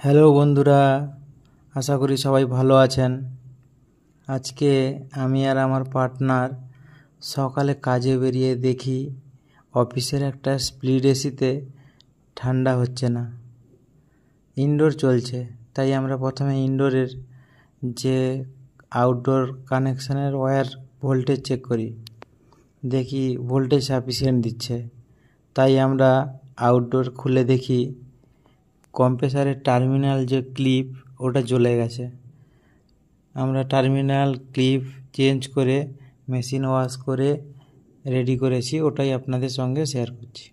Hello বন্ধুরা, আশা করি সবাই ভালো আছেন। আজকে আমি আর আমার পার্টনার সকালে কাজে বেরিয়ে দেখি অফিসের একটা স্প্লিট এসিতে ঠান্ডা হচ্ছে না, ইনডোর চলছে। তাই আমরা প্রথমে ইনডোরের যে আউটডোর কানেকশানের ওয়্যার ভোল্টেজ চেক করি, দেখি ভোল্টেজ সাফিসিয়েন্ট দিচ্ছে। তাই আমরা আউটডোর খুলে দেখি কম্প্রেসারের টার্মিনাল যে ক্লিপ ওটা জ্বলে গেছে। আমরা টার্মিনাল ক্লিপ চেঞ্জ করে মেশিন ওয়াশ করে রেডি করেছি, ওটাই আপনাদের সঙ্গে শেয়ার করছি।